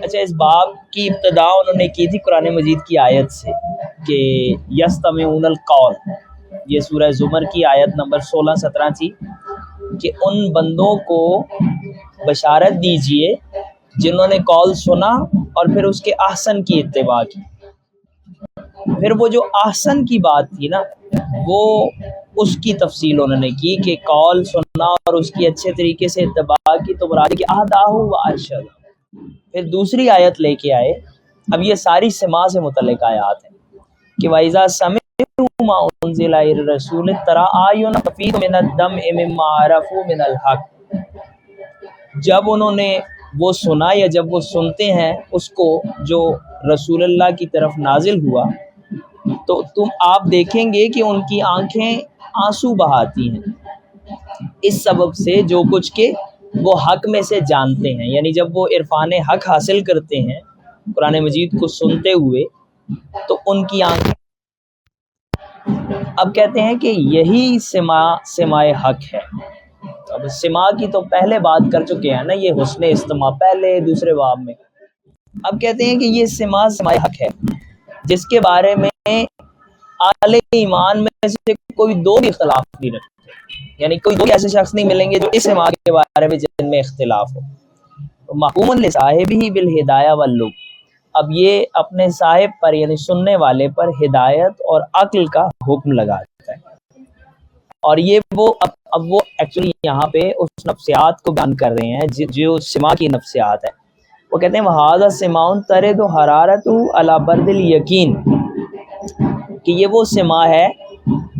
اچھا، اس باب کی ابتدا انہوں نے کی تھی قرآن مجید کی آیت سے کہ یستمعون القول، یہ سورہ زمر کی آیت نمبر 16-17 تھی کہ ان بندوں کو بشارت دیجئے جنہوں نے قول سنا اور پھر اس کے احسن کی اتباع کی۔ پھر وہ جو احسن کی بات تھی نا، وہ اس کی تفصیل انہوں نے کی کہ قول سننا اور اس کی اچھے طریقے سے اتباع کی تو مراد کہ اہداہ و ارشد۔ پھر دوسری آیت لے کے آئے، اب یہ ساری سماع سے متعلق آیات ہیں کہ وَإِذَا سَمِعُوا مَا أُنزِلَ إِلَى الرَّسُولِ تَرَىٰ أَعْيُنَهُمْ تَفِيضُ مِنَ الدَّمْعِ مِمَّا عَرَفُوا مِنَ الْحَقِّ، جب انہوں نے وہ سنا یا جب وہ سنتے ہیں اس کو جو رسول اللہ کی طرف نازل ہوا، تو آپ دیکھیں گے کہ ان کی آنکھیں آنسو بہاتی ہیں اس سبب سے جو کچھ کہ وہ حق میں سے جانتے ہیں، یعنی جب وہ عرفان حق حاصل کرتے ہیں قرآن مجید کو سنتے ہوئے تو ان کی آنکھیں، اب کہتے ہیں کہ یہی سماع حق ہے۔ اب سماع کی تو پہلے بات کر چکے ہیں نا، یہ حسن استماع پہلے دوسرے باب میں۔ اب کہتے ہیں کہ یہ سماع حق ہے جس کے بارے میں اہل ایمان میں سے کوئی دو بھی اختلاف نہیں رکھتے، یعنی کوئی دو ایسے شخص نہیں ملیں گے جو اس سماع کے بارے میں جن میں اختلاف ہو۔ محکوم لصاحبہ بالہدایہ واللب، اب یہ اپنے صاحب پر یعنی سننے والے پر ہدایت اور عقل کا حکم لگاتا ہے، اور یہ وہ اب وہ ایکچولی یہاں پہ اس نفسیات کو بیان کر رہے ہیں جو سماع کی نفسیات ہے۔ وہ کہتے ہیں وَهَذَا سِمَاعٌ تَرِدُ حَرَارَتُهُ عَلَى بَرْدِ الْيَقِينِ، کہ یہ وہ سماع ہے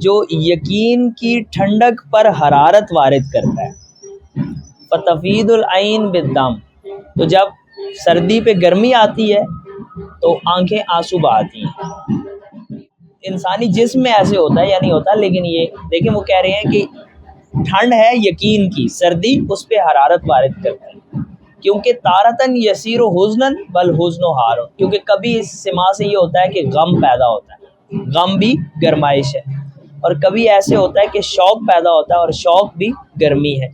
جو یقین کی ٹھنڈک پر حرارت وارد کرتا ہے۔ فَتَفِيضُ الْعَيْنُ بِالدَّمْعِ، تو جب سردی پہ گرمی آتی ہے تو آنکھیں آنسو بہاتی ہیں۔ انسانی جسم میں ایسے ہوتا ہے یا نہیں ہوتا، لیکن یہ دیکھیں وہ کہہ رہے ہیں کہ ٹھنڈ ہے یقین کی، سردی اس پہ حرارت وارد کرتی ہے، کیونکہ تارتن یسیر و حزنن بل حزن و ہار، کیونکہ کبھی اس سماع سے یہ ہوتا ہے کہ غم پیدا ہوتا ہے، غم بھی گرمائش ہے، اور کبھی ایسے ہوتا ہے کہ شوق پیدا ہوتا ہے اور شوق بھی گرمی ہے۔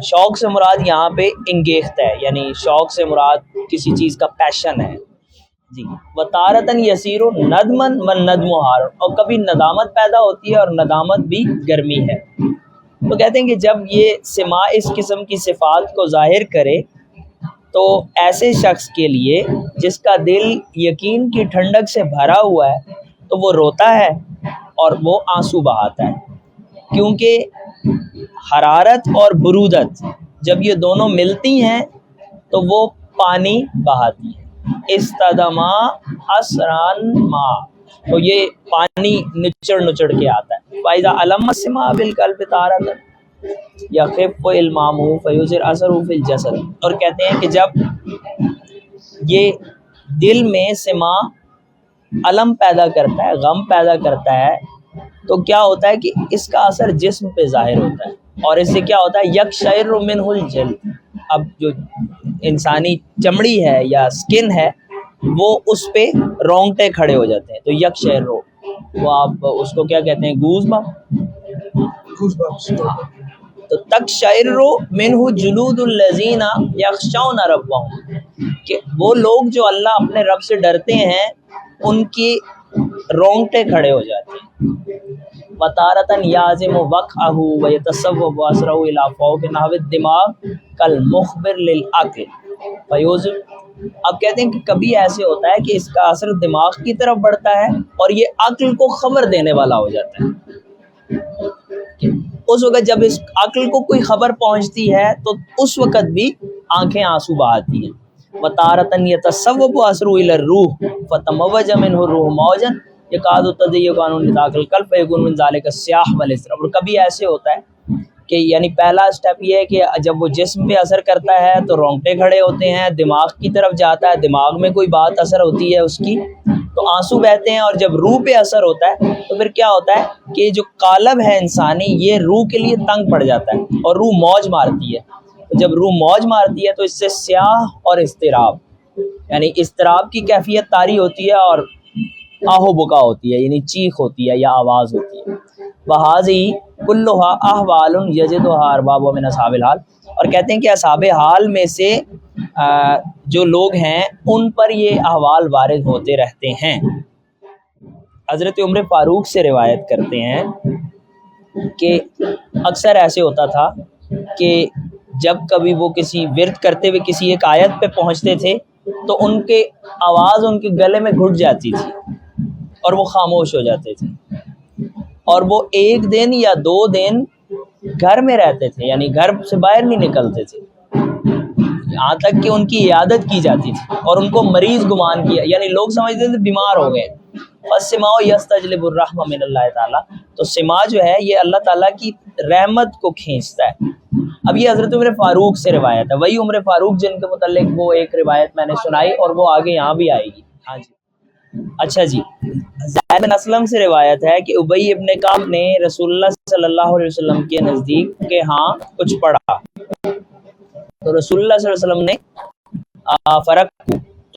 شوق سے مراد یہاں پہ انگیخت ہے، یعنی شوق سے مراد کسی چیز کا پیشن ہے جی۔ وَتَارَةً يَسِيرُ نَدْمًا وَالنَّدْمُ حَارٌ، اور کبھی ندامت پیدا ہوتی ہے اور ندامت بھی گرمی ہے۔ تو کہتے ہیں کہ جب یہ سماع اس قسم کی صفات کو ظاہر کرے تو ایسے شخص کے لیے جس کا دل یقین کی ٹھنڈک سے بھرا ہوا ہے تو وہ روتا ہے اور وہ آنسو بہاتا ہے، کیونکہ حرارت اور برودت جب یہ دونوں ملتی ہیں تو وہ پانی بہاتی ہے۔ استدما حسران ما، تو یہ پانی نچڑ نچڑ کے آتا ہے۔ فَإِذَا أَلَمَّ السِّمَاعُ بِالْقَلْبِ تَارَةً يَخِفُّ إِلْمَامُهُ فَيُظْهِرُ أَثَرُهُ فِي الْجَسَدِ، اور کہتے ہیں کہ جب یہ دل میں سماع علم پیدا کرتا ہے، غم پیدا کرتا ہے، تو کیا ہوتا ہے کہ اس کا اثر جسم پہ ظاہر ہوتا ہے، اور اس سے کیا ہوتا ہے یکشعر منہ الجلد، اب جو انسانی چمڑی ہے یا سکن ہے وہ اس پہ رونگٹے کھڑے ہو جاتے ہیں، تو یکشعر، وہ آپ اس کو کیا کہتے ہیں، گوز بم، تو تقشعر منہ جلود الذین یخشون ربہم، کہ وہ لوگ جو اللہ اپنے رب سے ڈرتے ہیں ان کی رونگٹے کھڑے ہو جاتے ہیں۔ وَتَارَةً يَعْزِمُ وَقْعَهُ وَيَتَصَوَّبُ أَثَرَهُ إِلَى فَوْقِ نَحْوِ الدِّمَاغِ كَالْمُخْبِرِ لِلْعَقْلِ فَيُوزِمُ، اب کہتے ہیں کہ کبھی ایسے ہوتا ہے کہ اس کا اثر دماغ کی طرف بڑھتا ہے اور یہ عقل کو خبر دینے والا ہو جاتا ہے۔ اس وقت جب اس عقل کو کوئی خبر پہنچتی ہے تو اس وقت بھی آنکھیں آنسو بہاتی ہیں۔ وَتَارَةً يَتَصَوَّبُ أَثَرُهُ إِلَى الرُّوحِ فَتَمَوَّجَ مِنْهُ الرُّوحُ مَوْجًا يَكَادُ تَضِيَّقُ عَنْهُ نِطَاقُ الْقَلْبِ فَيَكُونُ مِنْ ذَلِكَ الصِّيَاحُ وَالْاضْطِرَابُ، اور کبھی ایسے ہوتا ہے کہ یعنی پہلا سٹیپ یہ ہے کہ جب وہ جسم پہ اثر کرتا ہے تو رونگٹے کھڑے ہوتے ہیں، دماغ کی طرف جاتا ہے، دماغ میں کوئی بات اثر ہوتی ہے اس کی تو آنسو بہتے ہیں، اور جب روح پہ اثر ہوتا ہے تو پھر کیا ہوتا ہے کہ جو قالب ہے انسانی یہ روح کے لیے تنگ پڑ جاتا ہے اور روح موج مارتی ہے، تو جب روح موج مارتی ہے تو اس سے سیاح اور اضطراب، یعنی اضطراب کی کیفیت طاری ہوتی ہے اور آہو بکا ہوتی ہے، یعنی چیخ ہوتی ہے یا آواز ہوتی ہے۔ وَهَذِهِ كُلُّهَا أَحْوَالٌ يَجِدُهَا أَرْبَابُهَا مِنْ أَصْحَابِ الْحَالِ، اور کہتے ہیں کہ اصحاب حال میں سے جو لوگ ہیں ان پر یہ احوال وارد ہوتے رہتے ہیں۔ حضرت عمر فاروق سے روایت کرتے ہیں کہ اکثر ایسے ہوتا تھا کہ جب کبھی وہ کسی ورد کرتے ہوئے کسی ایک آیت پہ پہنچتے تھے تو ان کے آواز ان کے گلے میں گھٹ جاتی تھی اور وہ خاموش ہو جاتے تھے، اور وہ ایک دن یا 2 دن گھر میں رہتے تھے، یعنی گھر سے باہر نہیں نکلتے تھے، یہاں تک کہ ان کی عیادت کی جاتی تھی اور ان کو مریض گمان کیا، یعنی لوگ سمجھتے تھے بیمار ہو گئے۔ فالسماء یستجلب الرحمۃ من اللہ تعالیٰ، تو سما جو ہے یہ اللہ تعالیٰ کی رحمت کو کھینچتا ہے۔ اب یہ حضرت عمر فاروق سے روایت ہے، وہی عمر فاروق جن کے متعلق وہ ایک روایت میں نے سنائی اور وہ آگے یہاں بھی آئے گی۔ ہاں جی، اچھا جی، زید بن اسلم سے روایت ہے کہ ابی ابن کعب نے رسول اللہ صلی اللہ علیہ وسلم کے نزدیک کے ہاں کچھ پڑھا تو رسول اللہ صلی اللہ علیہ وسلم نے فرق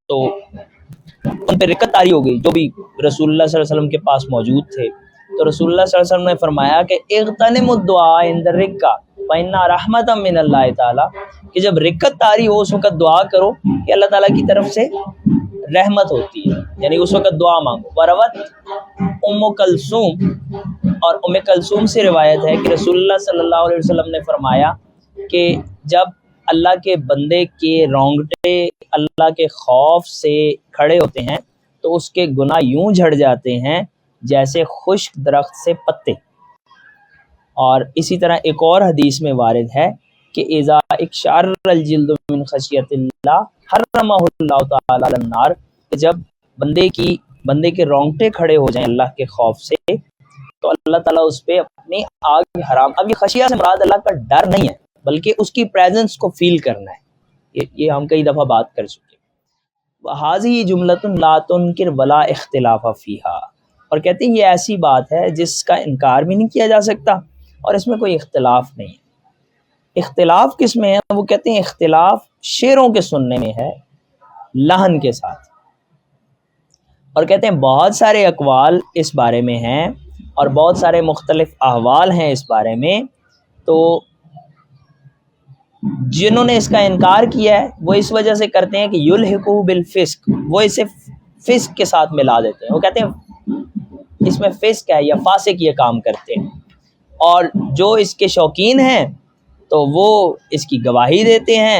تو ان پہ رکت طاری ہو گئی، جو بھی رسول اللہ صلی اللہ علیہ وسلم کے پاس موجود تھے، تو رسول اللہ صلی اللہ علیہ وسلم نے فرمایا کہ اغتنم الدعاء عند الرکہ فإن رحمۃ من اللہ تعالیٰ، کہ جب رکت طاری ہو اس وقت دعا کرو کہ اللہ تعالیٰ کی طرف سے رحمت ہوتی ہے، یعنی اس وقت دعا مانگو۔ وروت ام کلثوم، اور ام کلثوم سے روایت ہے کہ رسول اللہ صلی اللہ علیہ وسلم نے فرمایا کہ جب اللہ کے بندے کے رونگٹے اللہ کے خوف سے کھڑے ہوتے ہیں تو اس کے گناہ یوں جھڑ جاتے ہیں جیسے خشک درخت سے پتے۔ اور اسی طرح ایک اور حدیث میں وارد ہے کہ اذا اکشار الجلد من خشیت اللہ حرمہ اللہ تعالی علی النار، کہ جب بندے کے رونگٹے کھڑے ہو جائیں اللہ کے خوف سے تو اللہ تعالیٰ اس پہ اپنی آگ حرام۔ اب یہ خشیہ سے مراد اللہ کا ڈر نہیں ہے بلکہ اس کی پریزنس کو فیل کرنا ہے، یہ ہم کئی دفعہ بات کر چکے۔ وَهَذِهِ جُمْلَةٌ لَا تُنْكِرْ وَلَا اخْتِلَافَ فِيهَا، اور کہتے ہیں یہ ایسی بات ہے جس کا انکار بھی نہیں کیا جا سکتا اور اس میں کوئی اختلاف نہیں ہے۔ اختلاف کس میں ہے؟ وہ کہتے ہیں اختلاف شعروں کے سننے میں ہے لحن کے ساتھ، اور کہتے ہیں بہت سارے اقوال اس بارے میں ہیں اور بہت سارے مختلف احوال ہیں اس بارے میں، تو جنہوں نے اس کا انکار کیا ہے وہ اس وجہ سے کرتے ہیں کہ یلحقو بالفسق، وہ اسے فسق کے ساتھ ملا دیتے ہیں، وہ کہتے ہیں اس میں فسق ہے یا فاسق یہ کام کرتے ہیں، اور جو اس کے شوقین ہیں تو وہ اس کی گواہی دیتے ہیں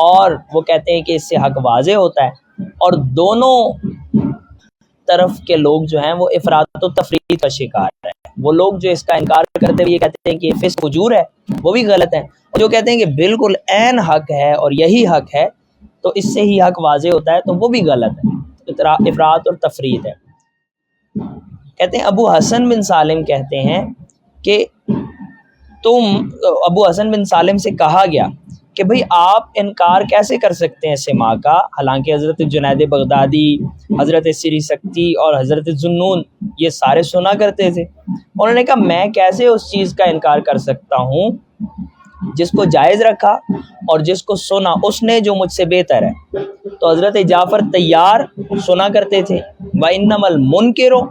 اور وہ کہتے ہیں کہ اس سے حق واضح ہوتا ہے، اور دونوں طرف کے لوگ جو ہیں وہ افراط و تفریط کا شکار ہیں۔ وہ لوگ جو اس کا انکار کرتے ہوئے یہ کہتے ہیں کہ یہ فسق فجور ہے وہ بھی غلط ہیں، اور جو کہتے ہیں کہ بالکل عین حق ہے اور یہی حق ہے تو اس سے ہی حق واضح ہوتا ہے تو وہ بھی غلط ہے، افراط اور تفریط ہے۔ کہتے ہیں ابو حسن بن سالم کہتے ہیں کہ ابو حسن بن سالم سے کہا گیا کہ بھئی آپ انکار کیسے کر سکتے ہیں سما کا، حالانکہ حضرت جنید بغدادی، حضرت سری سکتی اور حضرت ذوالنون یہ سارے سنا کرتے تھے۔ انہوں نے کہا میں کیسے اس چیز کا انکار کر سکتا ہوں جس کو جائز رکھا اور جس کو سنا اس نے جو مجھ سے بہتر ہے۔ تو حضرت جعفر طیار سنا کرتے تھے وَإِنَّمَا الْمُنْكِرُ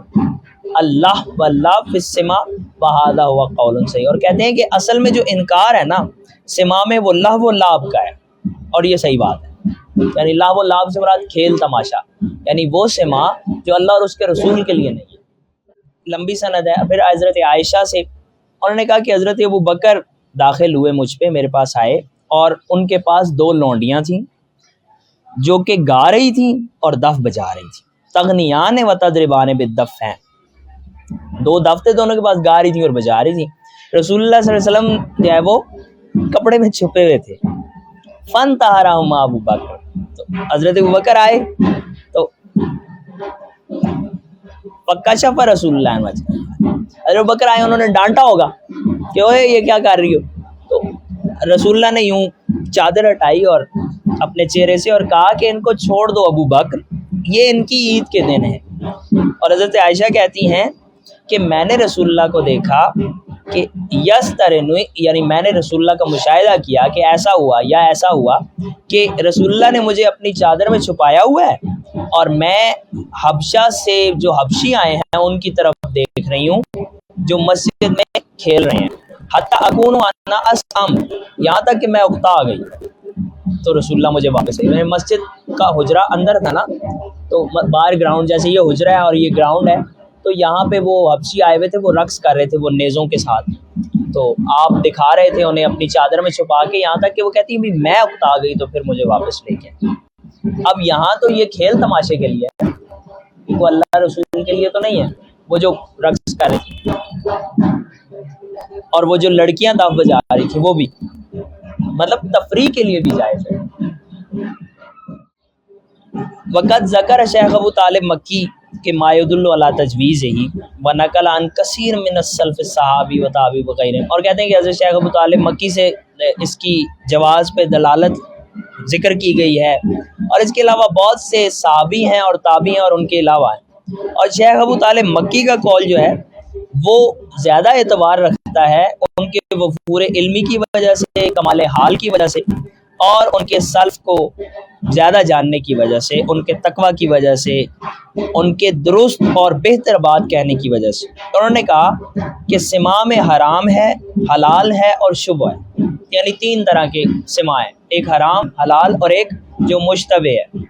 اللہ واللہ فی السماء وَهَذَا هُوَ قَوْلٌ صحیح، اور کہتے ہیں کہ اصل میں جو انکار ہے نا سما میں وہ لہو و لعب کا ہے، اور یہ صحیح بات ہے، یعنی لہو و لعب سے مراد کھیل تماشا، یعنی وہ سما جو اللہ اور اس کے رسول کے لیے نہیں ہے۔ لمبی سند ہے۔ پھر حضرت عائشہ سے انہوں نے کہا کہ حضرت ابو بکر داخل ہوئے مجھ پہ، میرے پاس آئے اور ان کے پاس 2 لونڈیاں تھیں جو کہ گا رہی تھیں اور دف بجا رہی تھیں، تغنیان و تضربان بالدف ہیں، 2 دف تھے دونوں کے پاس، گا رہی تھیں اور بجا رہی تھیں۔ رسول اللہ صلی اللہ علیہ وسلم جو ہے وہ کپڑے میں چھپے ہوئے تھے، فن طہرہما ابو بکر، تو حضرت ابو بکر آئے تو فکشف رسول اللہ عنہ، حضرت ابو بکر آئے انہوں نے ڈانٹا ہوگا کہ اوے یہ کیا کر رہی ہو، تو رسول اللہ نے یوں چادر ہٹائی اور اپنے چہرے سے اور کہا کہ ان کو چھوڑ دو ابو بکر، یہ ان کی عید کے دن ہے۔ اور حضرت عائشہ کہتی ہیں کہ میں نے رسول اللہ کو دیکھا کہ یسترنوی، یعنی میں نے رسول اللہ کا مشاہدہ کیا کہ ایسا ہوا یا ایسا ہوا کہ رسول اللہ نے مجھے اپنی چادر میں چھپایا ہوا ہے اور میں حبشہ سے جو حبشی آئے ہیں ان کی طرف دیکھ رہی ہوں جو مسجد میں کھیل رہے ہیں، حتی اکون انا اسام، یہاں تک کہ میں اکتا آ گئی۔ تو رسول اللہ مجھے واپس لے گئے. مسجد کا حجرہ اندر تھا نا, تو باہر گراؤنڈ, جیسے یہ حجرہ ہے اور یہ گراؤنڈ ہے, تو یہاں پہ وہ حبشی آئے ہوئے تھے, وہ رقص کر رہے تھے وہ نیزوں کے ساتھ. تو آپ دکھا رہے تھے انہیں اپنی چادر میں چھپا کے, یہاں تک کہ وہ کہتی ہے میں اکتا گئی تو پھر مجھے واپس لے گئے. اب یہاں تو یہ کھیل تماشے کے لیے ہے, وہ اللہ رسول کے لیے تو نہیں ہے. وہ جو رقص کر رہی تھی اور وہ جو لڑکیاں دف بجا رہی تھی وہ بھی مطلب تفریح کے لیے بھی جائز ہے. وقت ذکر شیخ ابو طالب مکی کے ما یدل علی تجویز ہی و نقل عن کثیر من السلف الصحابی و تابعی وغیرہ, اور کہتے ہیں کہ حضرت شیخ ابو طالب مکی سے اس کی جواز پہ دلالت ذکر کی گئی ہے, اور اس کے علاوہ بہت سے صحابی ہیں اور تابعی ہیں اور ان کے علاوہ ہیں. اور شیخ ابو طالب مکی کا قول جو ہے وہ زیادہ اعتبار رکھتا ہے ان کے وفور علمی کی وجہ سے, کمال حال کی وجہ سے, اور ان کے سلف کو زیادہ جاننے کی وجہ سے, ان کے تقوی کی وجہ سے, ان کے درست اور بہتر بات کہنے کی وجہ سے. انہوں نے کہا کہ سماع میں حرام ہے, حلال ہے اور شبہ ہے, یعنی تین طرح کے سماع ہیں, ایک حرام, حلال اور ایک جو مشتبہ ہے.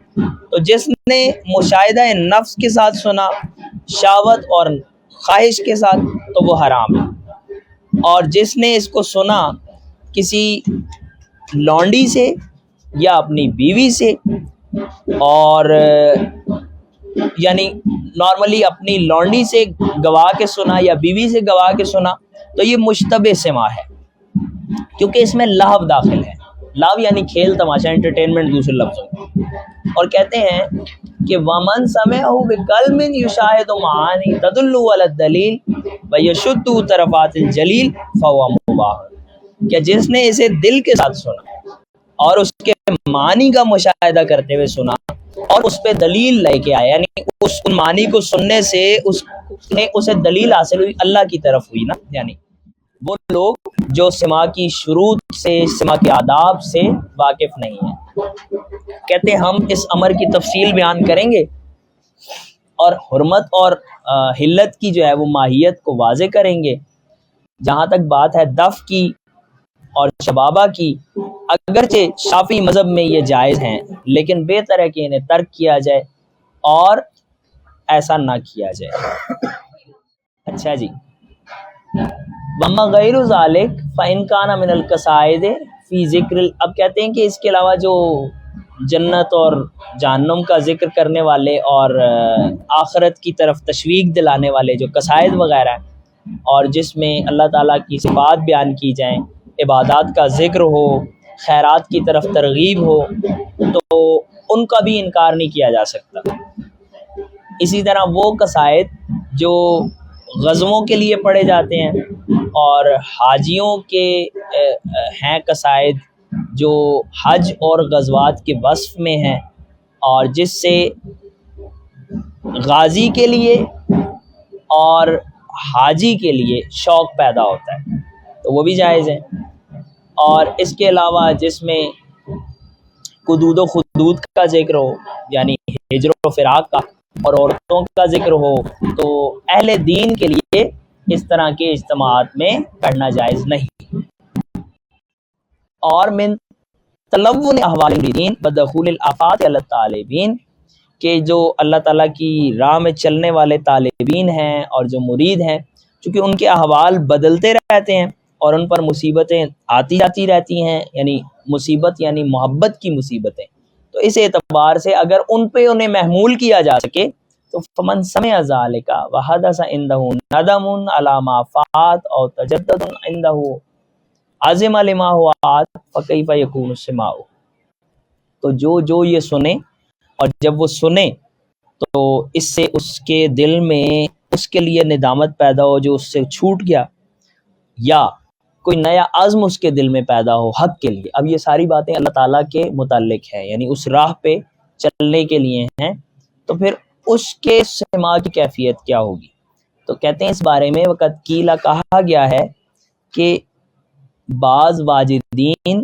تو جس نے مشاہدہ نفس کے ساتھ سنا, شہوت اور خواہش کے ساتھ, تو وہ حرام ہے. اور جس نے اس کو سنا کسی لونڈی سے یا اپنی بیوی سے, اور یعنی نارملی اپنی لونڈی سے گوا کے سنا یا بیوی سے گوا کے سنا, تو یہ مشتبہ سماع ہے, کیونکہ اس میں لہو داخل ہے. لہو یعنی کھیل تماشا, انٹرٹینمنٹ دوسرے لفظوں میں. اور کہتے ہیں کہ ومن سمعہ بقلب یشاہد معانی تدل علی الدلیل ویشد طرفات الجلیل فهو مباح, کہ جس نے اسے دل کے ساتھ سنا اور اس کے معنی کا مشاہدہ کرتے ہوئے سنا اور اس پہ دلیل لے کے آیا, یعنی اس معنی کو سننے سے اسے دلیل حاصل ہوئی, اللہ کی طرف ہوئی نا. یعنی وہ لوگ جو سماع کی شروط سے, سماع کے آداب سے واقف نہیں ہیں. کہتے ہیں ہم اس امر کی تفصیل بیان کریں گے اور حرمت اور حلت کی جو ہے وہ ماہیت کو واضح کریں گے. جہاں تک بات ہے دف کی اور شبابہ کی, اگرچہ شافعی مذہب میں یہ جائز ہیں, لیکن بہتر ہے کہ انہیں ترک کیا جائے اور ایسا نہ کیا جائے. اچھا جی, وما غیر ذالک فإن کان من القصائد فی ذکر, اب کہتے ہیں کہ اس کے علاوہ جو جنت اور جہنم کا ذکر کرنے والے اور آخرت کی طرف تشویق دلانے والے جو قصائد وغیرہ ہیں, اور جس میں اللہ تعالیٰ کی صفات بیان کی جائیں, عبادات کا ذکر ہو, خیرات کی طرف ترغیب ہو, تو ان کا بھی انکار نہیں کیا جا سکتا. اسی طرح وہ قصائد جو غزووں کے لیے پڑھے جاتے ہیں اور حاجیوں کے ہیں قصائد جو حج اور غزوات کے وصف میں ہیں, اور جس سے غازی کے لیے اور حاجی کے لیے شوق پیدا ہوتا ہے, تو وہ بھی جائز ہیں. اور اس کے علاوہ جس میں قدود و خدود کا ذکر ہو, یعنی ہجر و فراق کا, اور عورتوں کا ذکر ہو, تو اہل دین کے لیے اس طرح کے اجتماعات میں کرنا جائز نہیں. اور من تلون احوال المریدین بدخول الآفات علی الطالبین, کہ جو اللہ تعالیٰ کی راہ میں چلنے والے طالبین ہیں اور جو مرید ہیں, چونکہ ان کے احوال بدلتے رہتے ہیں اور ان پر مصیبتیں آتی جاتی رہتی ہیں, یعنی مصیبت یعنی محبت کی مصیبتیں, تو اس اعتبار سے اگر ان پہ انہیں محمول کیا جا سکے تو فمن سمع ذالک وحدث عنده ندم علی ما فات او تجدد عنده عزم لما هو آت فکیف یکون السماع, تو جو یہ سنے, اور جب وہ سنے تو اس سے اس کے دل میں اس کے لیے ندامت پیدا ہو جو اس سے چھوٹ گیا, یا کوئی نیا عزم اس کے دل میں پیدا ہو حق کے لیے. اب یہ ساری باتیں اللہ تعالیٰ کے متعلق ہیں, یعنی اس راہ پہ چلنے کے لیے ہیں, تو پھر اس کے سماع کی کیفیت کیا ہوگی. تو کہتے ہیں اس بارے میں وقت کیلا کہا گیا ہے کہ بعض واجدین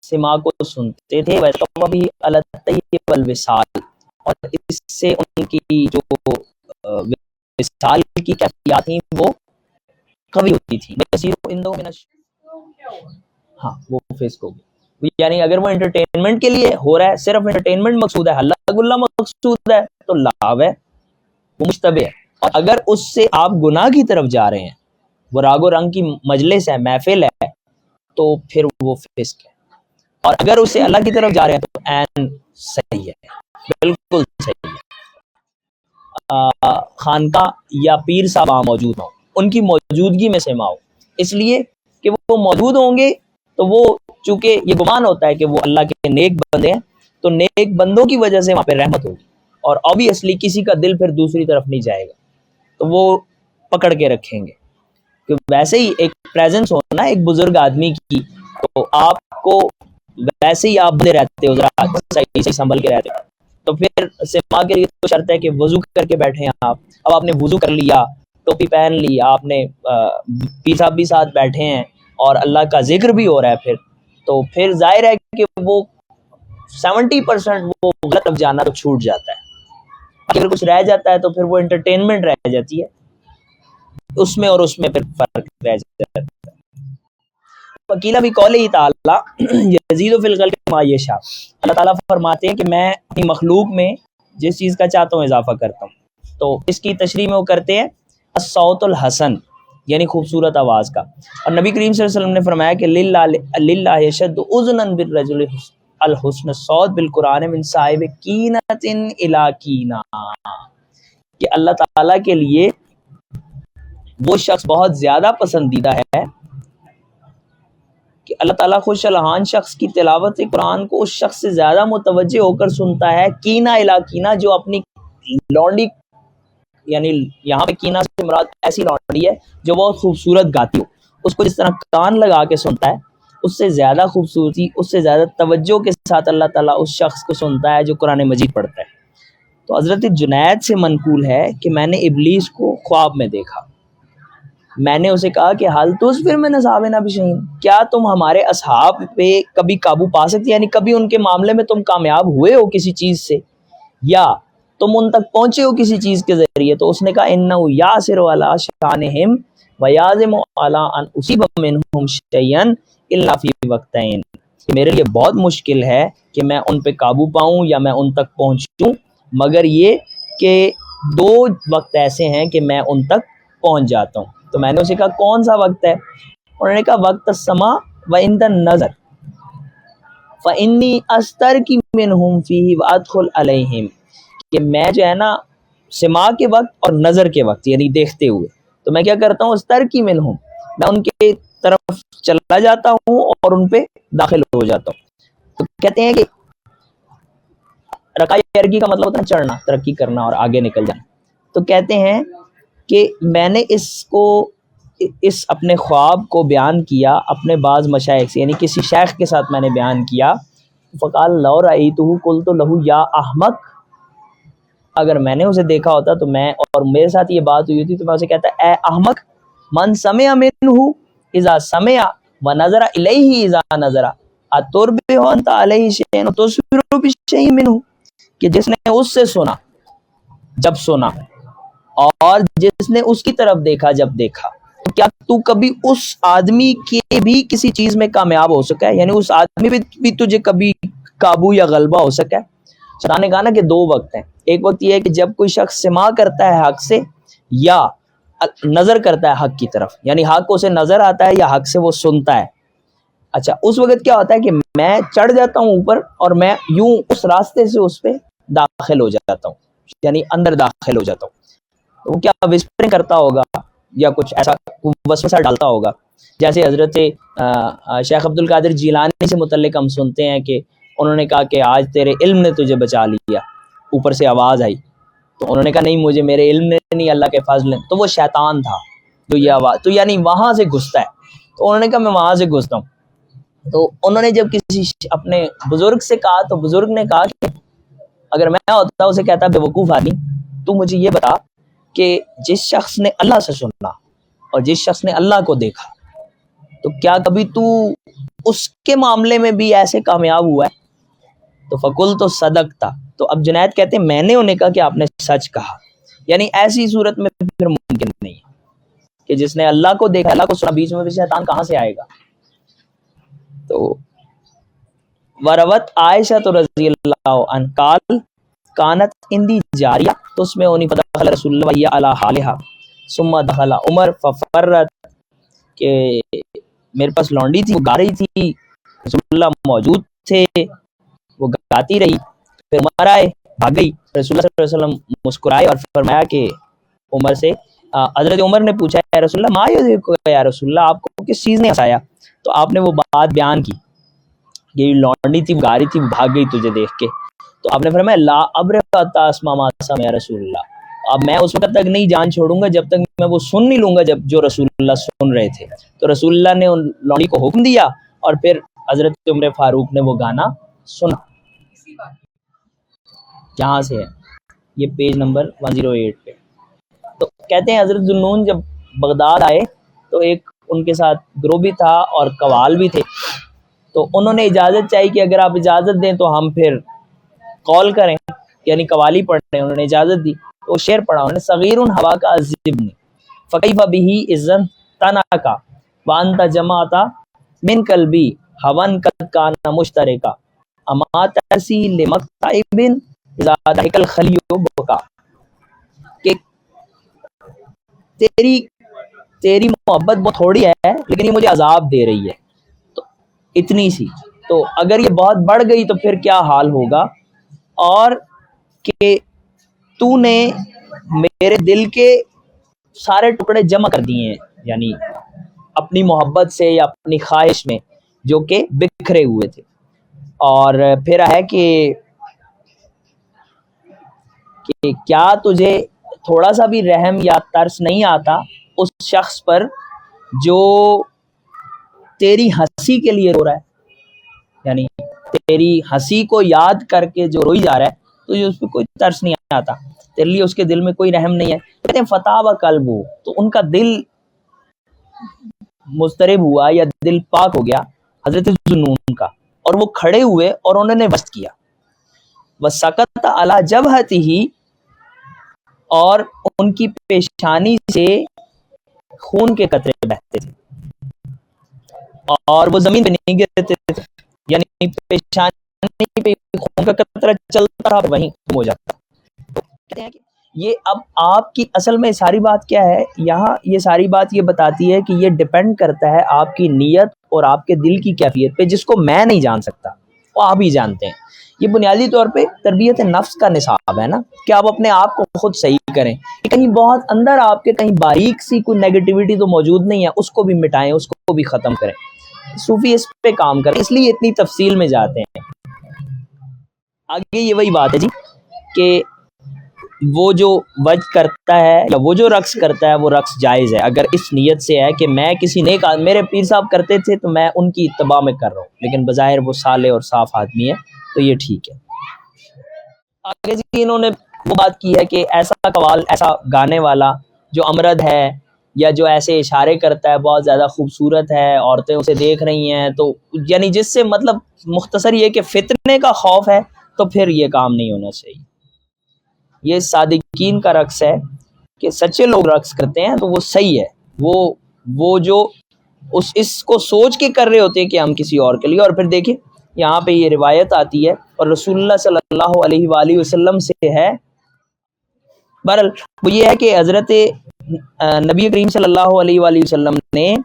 سماع کو سنتے تھے ویسے بھی الطیب والوصال, اور اس سے ان کی جو وصال کی کیفیات تھیں وہ قوی ہوتی تھی. ہاں وہ فیس کو یعنی اگر وہ انٹرٹینمنٹ کے لیے ہو رہا ہے، صرف انٹرٹینمنٹ مقصود ہے، ہلا گلا مقصود ہے، تو لاو ہے، وہ مشتبہ ہے. اور اگر اس سے آپ گناہ کی طرف جا رہے ہیں، وہ راگ و رنگ کی مجلس ہے، محفل ہے، تو پھر وہ فسق ہے. اور اگر اسے اللہ کی طرف جا رہے ہیں تو عین صحیح ہے، بالکل صحیح ہے. خانقاہ یا پیر صاحب موجود ہوں، ان کی موجودگی میں سماؤ، اس لیے کہ وہ موجود ہوں گے تو وہ، چونکہ یہ گمان ہوتا ہے کہ وہ اللہ کے نیک بندے ہیں، تو نیک بندوں کی وجہ سے وہاں پہ رحمت ہوگی، اور obviously کسی کا دل پھر دوسری طرف نہیں جائے گا، تو وہ پکڑ کے رکھیں گے. کہ ویسے ہی ایک پریزنس ہونا ایک بزرگ آدمی کی، تو آپ کو ویسے ہی آپ بندے رہتے ہو، ذرا صحیح سنبھل کے رہتے ہو، تو پھر سما کے لیے تو شرط ہے کہ وضو کر کے بیٹھے ہیں آپ. اب آپ نے وضو کر لیا، ٹوپی پہن لی، آپ نے پیر صاحب بھی ساتھ بیٹھے ہیں اور اللہ کا ذکر بھی ہو رہا ہے، تو پھر ظاہر ہے کہ وہ 70% وہ غلط طرف جانا تو چھوٹ جاتا ہے. اگر کچھ رہ جاتا ہے تو پھر وہ انٹرٹینمنٹ رہ جاتی ہے، اس میں اور اس میں پھر فرق رہ جاتا ہے. وکیلا بھی قوله تعالی یزید فی الخلق ما یشاء، اللہ تعالیٰ فرماتے ہیں کہ میں اپنی مخلوق میں جس چیز کا چاہتا ہوں اضافہ کرتا ہوں. تو اس کی تشریح میں وہ کرتے ہیں الصوت الحسن، یعنی خوبصورت آواز کا. اور نبی کریم صلی اللہ علیہ وسلم نے فرمایا کہ للہ یشد اذنا بالرجل الحسن الصوت بالقرآن من صاحب کینۃ الی کینہ، کہ اللہ تعالیٰ کے لیے وہ شخص بہت زیادہ پسندیدہ ہے کہ اللہ تعالیٰ خوش الحان شخص کی تلاوت قرآن کو اس شخص سے زیادہ متوجہ ہو کر سنتا ہے کینہ الی کینہ، جو اپنی لونڈی، یعنی یہاں پہ کینہ سے مراد ایسی لونڈی ہے جو بہت خوبصورت گاتی ہو، اس کو جس طرح کان لگا کے سنتا ہے، اس سے زیادہ خوبصورتی، اس سے زیادہ توجہ کے ساتھ اللہ تعالیٰ اس شخص کو سنتا ہے جو قرآن مجید پڑھتا ہے. تو حضرت جنید سے منقول ہے کہ میں نے ابلیس کو خواب میں دیکھا، میں نے اسے کہا کہ حال تو پھر میں نصابنا بشہین، کیا تم ہمارے اصحاب پہ کبھی قابو پا سکتے، یعنی کبھی ان کے معاملے میں تم کامیاب ہوئے ہو کسی چیز سے، یا تم ان تک پہنچے ہو کسی چیز کے ذریعے؟ تو اس نے کہا انہ یاسر علی شانہم ویازم علی ان اصیب منہم شیئا الا فی وقتین، میرے لیے بہت مشکل ہے کہ میں ان پہ قابو پاؤں یا میں ان تک پہنچوں، مگر یہ کہ 2 وقت ایسے ہیں کہ میں ان تک پہنچ جاتا ہوں. تو میں نے اسے کہا کون سا وقت ہے؟ انہوں نے کہا وقت السماء وعند النظر فانی استرقی منہم فیہ وادخل علیہم، کہ میں جو ہے نا سما کے وقت اور نظر کے وقت، یعنی دیکھتے ہوئے، تو میں کیا کرتا ہوں استرقی منہم، میں ان کے طرف چلا جاتا ہوں اور ان پہ داخل ہو جاتا ہوں. تو کہتے ہیں کہ رقاء یرقی کا مطلب ہوتا ہے چڑھنا، ترقی کرنا اور آگے نکل جانا. تو کہتے ہیں کہ میں نے اس اپنے خواب کو بیان کیا اپنے بعض مشائخ سے، یعنی کسی شیخ کے ساتھ میں نے بیان کیا. فقال لو رأیتہ قلت لہ یا احمق، اگر میں نے اسے دیکھا ہوتا تو میں، اور میرے ساتھ یہ بات ہوئی ہوتی، تو میں اسے کہتا اے احمق، من سمع منہ اذا سمع ونظر الیہ اذا نظر اتربہ انت علیہ شیئا تصبر بشیء منہ، کہ جس نے اس سے سنا جب سنا اور جس نے اس کی طرف دیکھا جب دیکھا، تو کیا تو کبھی اس آدمی کے بھی کسی چیز میں کامیاب ہو سکا ہے، یعنی اس آدمی پہ بھی تجھے کبھی قابو یا غلبہ ہو سکا ہے؟ شیطان نے کہا نا کہ 2 وقت ہیں، ایک وقت یہ ہے کہ جب کوئی شخص سما کرتا ہے حق سے، یا نظر کرتا ہے حق کی طرف، یعنی حق اسے نظر آتا ہے یا حق سے وہ سنتا ہے. اچھا اس وقت کیا ہوتا ہے کہ میں چڑھ جاتا ہوں اوپر اور میں یوں اس راستے سے اس پہ داخل ہو جاتا ہوں، یعنی اندر داخل ہو جاتا ہوں. وہ کیا وسپرنگ کرتا ہوگا یا کچھ ایسا وسوسہ ڈالتا ہوگا، جیسے حضرت شیخ عبد القادر جیلانی سے متعلق ہم سنتے ہیں کہ انہوں نے کہا کہ آج تیرے علم نے تجھے بچا لیا، اوپر سے آواز آئی، تو انہوں نے کہا نہیں مجھے میرے علم نے نہیں، اللہ کے فضل نے. تو وہ شیطان تھا جو یہ آواز، تو یعنی وہاں سے گھستا ہے. تو انہوں نے کہا میں وہاں سے گھستا ہوں. تو انہوں نے جب کسی اپنے بزرگ سے کہا تو بزرگ نے کہا کہ اگر میں ہوتا اسے کہتا بے وقوف آدمی، تو مجھے یہ بتا کہ جس شخص نے اللہ سے سننا اور جس شخص نے اللہ کو دیکھا، تو کیا کبھی تو اس کے معاملے میں بھی ایسے کامیاب ہوا ہے؟ تو فقل تو صدق تھا. تو اب جنید کہتے ہیں میں نے انہیں کہا کہ آپ نے سچ کہا، یعنی ایسی صورت میں پھر ممکن نہیں کہ جس نے اللہ کو دیکھا، اللہ کو سنا، بیچ میں بھی شیطان کہاں سے آئے گا؟ تو وروت عائشہ تو رضی اللہ عنہ قال کانت اندی جاریہ، تو اس میں اونی فدخل رسول اللہ وہی علی حالہا ثم دخل عمر ففرت، کہ میرے پاس لونڈی تھی، وہ گا رہی تھی، رسول اللہ موجود تھے، وہ گاتی رہی، پھر عمر آئے، بھاگ گئی۔ رسول اللہ صلی اللہ علیہ وسلم مسکرائے اور فرمایا کہ عمر سے، حضرت عمر نے پوچھا یا رسول اللہ ما یذکرک یا رسول اللہ، آپ کو کس چیز نے ہنسایا؟ تو آپ نے وہ بات بیان کی، یہ لونڈی تھی، وہ گا رہی تھی، وہ بھاگ گئی تجھے دیکھ کے۔ تو آپ نے فرمایا لا ابرح حتی اسمع ما سمع رسول اللہ، اب میں اس وقت تک نہیں جان چھوڑوں گا جب تک میں وہ سن نہیں لوں گا جب جو رسول اللہ سن رہے تھے۔ تو رسول اللہ نے ان لونڈی کو حکم دیا اور پھر حضرت عمر فاروق نے وہ گانا سنا۔ جہاں سے ہے یہ پیج نمبر 108 پہ۔ تو کہتے ہیں حضرت ذوالنون جب بغداد آئے تو ایک ان کے ساتھ گروہ بھی تھا اور قوال بھی تھے، تو انہوں نے اجازت چاہی کہ اگر آپ اجازت دیں تو ہم پھر قول کریں، یعنی قوالی پڑھیں۔ انہوں نے اجازت دی تو وہ شعر پڑھا انہوں نے، صغیر ہوا کا عذبنی فکیف بہ اذن تنکا وانت جماعت من قلبی ہون قد کان مشترکا اما ترسی لمکتئب اذا ضحک الخلی بکا، کہ تیری محبت بہت تھوڑی ہے لیکن یہ مجھے عذاب دے رہی ہے، تو اتنی سی، تو اگر یہ بہت بڑھ گئی تو پھر کیا حال ہوگا، اور کہ تو نے میرے دل کے سارے ٹکڑے جمع کر دیے ہیں، یعنی اپنی محبت سے یا اپنی خواہش میں جو کہ بکھرے ہوئے تھے۔ اور پھر ہے کہ کیا تجھے تھوڑا سا بھی رحم یا ترس نہیں آتا اس شخص پر جو تیری ہنسی کے لیے رو رہا ہے، یعنی تیری ہنسی کو یاد کر کے جو روئی جا رہا ہے تو اس پہ کوئی ترس نہیں آتا، تیرے لیے اس کے دل میں کوئی رحم نہیں ہے۔ کہتے ہیں فتح و قلب ہو، تو ان کا دل مضطرب ہوا یا دل پاک ہو گیا حضرت ذوالنون کا، اور وہ کھڑے ہوئے اور انہوں نے وسط کیا، وسکت علی جبہتہ، اور ان کی پیشانی سے خون کے قطرے بہتے تھے اور وہ زمین پہ نہیں گرتے تھے، یعنی پیشانی پہ خون کا قطرہ چلتا رہا وہیں ہو جاتا۔ کہتے ہیں کہ یہ اب آپ کی اصل میں ساری بات کیا ہے یہاں، یہ ساری بات یہ بتاتی ہے کہ یہ ڈیپینڈ کرتا ہے آپ کی نیت اور آپ کے دل کی کیفیت پہ، جس کو میں نہیں جان سکتا، وہ آپ ہی جانتے ہیں۔ یہ بنیادی طور پہ تربیت نفس کا نصاب ہے نا، کہ آپ اپنے آپ کو خود صحیح کریں، کہیں بہت اندر آپ کے کہیں باریک سی کوئی نیگیٹیوٹی تو موجود نہیں ہے، اس کو بھی مٹائیں، اس کو بھی ختم کریں۔ صوفی اس پہ کام کریں، اس لیے اتنی تفصیل میں جاتے ہیں۔ آگے یہ وہی بات ہے جی کہ وہ جو وجد کرتا ہے یا وہ جو رقص کرتا ہے وہ رقص جائز ہے اگر اس نیت سے ہے کہ میں کسی نیک میرے پیر صاحب کرتے تھے تو میں ان کی اتباع میں کر رہا ہوں، لیکن بظاہر وہ صالح اور صاف آدمی ہے تو یہ ٹھیک ہے۔ آگے جی انہوں نے وہ بات کی ہے کہ ایسا قوال، ایسا گانے والا جو امرد ہے یا جو ایسے اشارے کرتا ہے بہت زیادہ خوبصورت ہے، عورتیں اسے دیکھ رہی ہیں، تو یعنی جس سے مطلب مختصر یہ کہ فتنے کا خوف ہے، تو پھر یہ کام نہیں ہونا چاہیے۔ یہ صادقین کا رقص ہے کہ سچے لوگ رقص کرتے ہیں تو وہ صحیح ہے، وہ جو اس کو سوچ کے کر رہے ہوتے ہیں کہ ہم کسی اور کے لیے۔ اور پھر دیکھیں یہاں پہ یہ روایت آتی ہے اور رسول اللہ صلی اللہ علیہ وآلہ وسلم سے ہے، بہرحال وہ یہ ہے کہ حضرت نبی کریم صلی اللہ علیہ وآلہ وسلم نے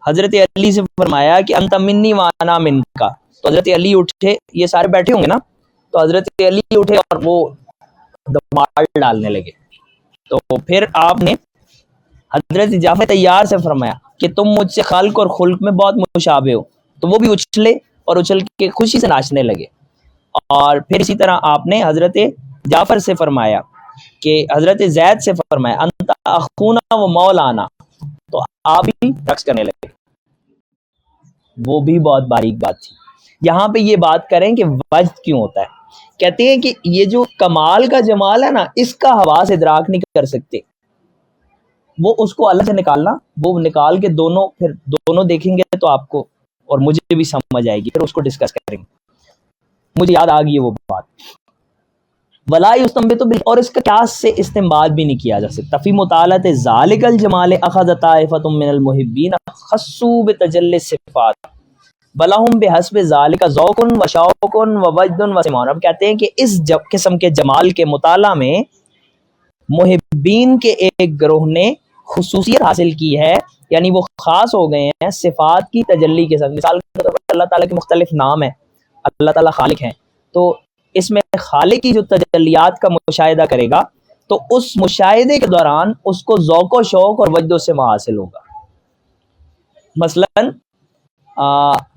حضرت علی سے فرمایا کہ انت منی وانا منکا، تو حضرت علی اٹھے، یہ سارے بیٹھے ہوں گے نا، تو حضرت علی اٹھے اور وہ دمال ڈالنے لگے، تو پھر آپ نے حضرت جعفر طیار سے فرمایا کہ تم مجھ سے خلق اور خلق میں بہت مشابہ ہو، تو وہ بھی اچھلے اور اچھل کے خوشی سے ناچنے لگے۔ اور پھر اسی طرح آپ نے حضرت جعفر سے فرمایا کہ حضرت زید سے فرمایا انت اخونا و مولانا، تو آپ بھی رقص کرنے لگے۔ وہ بھی بہت باریک بات تھی۔ یہاں پہ یہ بات کریں کہ وجد کیوں ہوتا ہے، کہتے ہیں کہ یہ جو کمال کا جمال ہے نا، اس کا حواس ادراک نہیں کر سکتے، وہ اس کو اللہ سے نکالنا، وہ نکال کے پھر دونوں دیکھیں گے تو آپ کو اور مجھے بھی سمجھ آئے گی، پھر اس کو ڈسکس کریں گے۔ مجھے یاد آ گئی وہ بات، ولا یستنبط اور اس کا قیاس سے استنباط بھی نہیں کیا جا سکتا۔ فی مطالعۃ ذالک الجمال اخذ طائفۃ من المحبین خصوا بتجلی الصفات، وَلَهُمْ بِحَسْبِ ذَلِكَ ذَوْقٌ وَشَوْقٌ وَوَجْدٌ وَسِمَاعٌ۔ اب کہتے ہیں کہ اس قسم کے جمال کے مطالعہ میں محبین کے ایک گروہ نے خصوصیت حاصل کی ہے، یعنی وہ خاص ہو گئے ہیں صفات کی تجلی کے ساتھ۔ مثال کے طور پر اللہ تعالیٰ کے مختلف نام ہیں، اللہ تعالیٰ خالق ہیں، تو اس میں خالق کی جو تجلیات کا مشاہدہ کرے گا تو اس مشاہدے کے دوران اس کو ذوق و شوق اور وجد و سماع حاصل ہوگا۔ مثلاً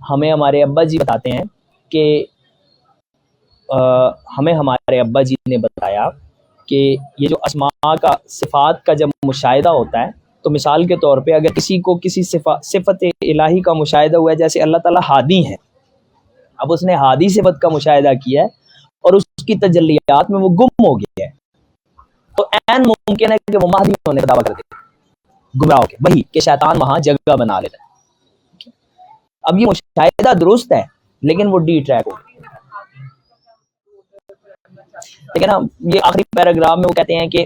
ہمیں ہمارے ابا جی بتاتے ہیں کہ ہمیں ہمارے ابا جی نے بتایا کہ یہ جو اسماء کا صفات کا جب مشاہدہ ہوتا ہے تو مثال کے طور پہ اگر کسی کو کسی صفت الہی کا مشاہدہ ہوا ہے، جیسے اللہ تعالیٰ ہادی ہیں، اب اس نے ہادی صفت کا مشاہدہ کیا ہے اور اس کی تجلیات میں وہ گم ہو گیا ہے، تو عین ممکن ہے کہ وہ مہدی ہونے کا دعویٰ کر دے گمراہ ہو کے، وہی کہ شیطان وہاں جگہ بنا لیتا ہے۔ اب یہ مشاہدہ درست ہے لیکن وہ ڈی ٹریک ہو گیا۔ لیکن یہ آخری پیراگراف میں وہ کہتے ہیں کہ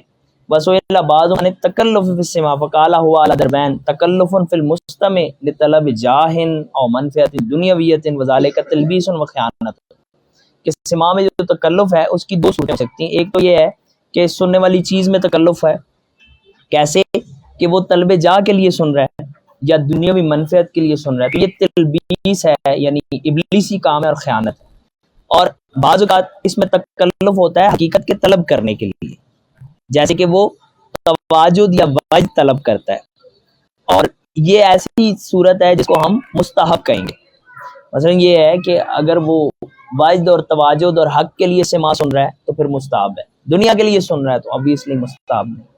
وَسُئِلَ بَعْضُ عَنِ التَّكَلُّفِ فِي السِّمَاعِ فَقَالَ هُوَ عَلَى ضَرْبَيْنِ تَكَلُّفٌ فِي الْمُسْتَمِعِ لِطَلَبِ جَاهٍ أَوْ مَنْفَعَةٍ دُنْيَوِيَّةٍ وَذَلِكَ تَلْبِيسٌ وَخِيانَةٌ۔ کہ سماع میں جو تکلف ہے اس کی دو صورتیں ہو سکتی ہیں، ایک تو یہ ہے کہ سننے والی چیز میں تکلف ہے، کیسے کہ وہ طلب جا کے لیے سن رہا ہے یا دنیاوی منفعت کے لیے سن رہا ہے، تو یہ تلبیس ہے، یعنی ابلیسی کام ہے اور خیانت ہے۔ اور بعض اوقات اس میں تکلف ہوتا ہے حقیقت کے طلب کرنے کے لیے، جیسے کہ وہ تواجد یا وجد طلب کرتا ہے، اور یہ ایسی صورت ہے جس کو ہم مستحب کہیں گے۔ مثلا یہ ہے کہ اگر وہ وجد اور تواجد اور حق کے لیے سماع سن رہا ہے تو پھر مستحب ہے، دنیا کے لیے سن رہا ہے تو obviously مستحب ہے۔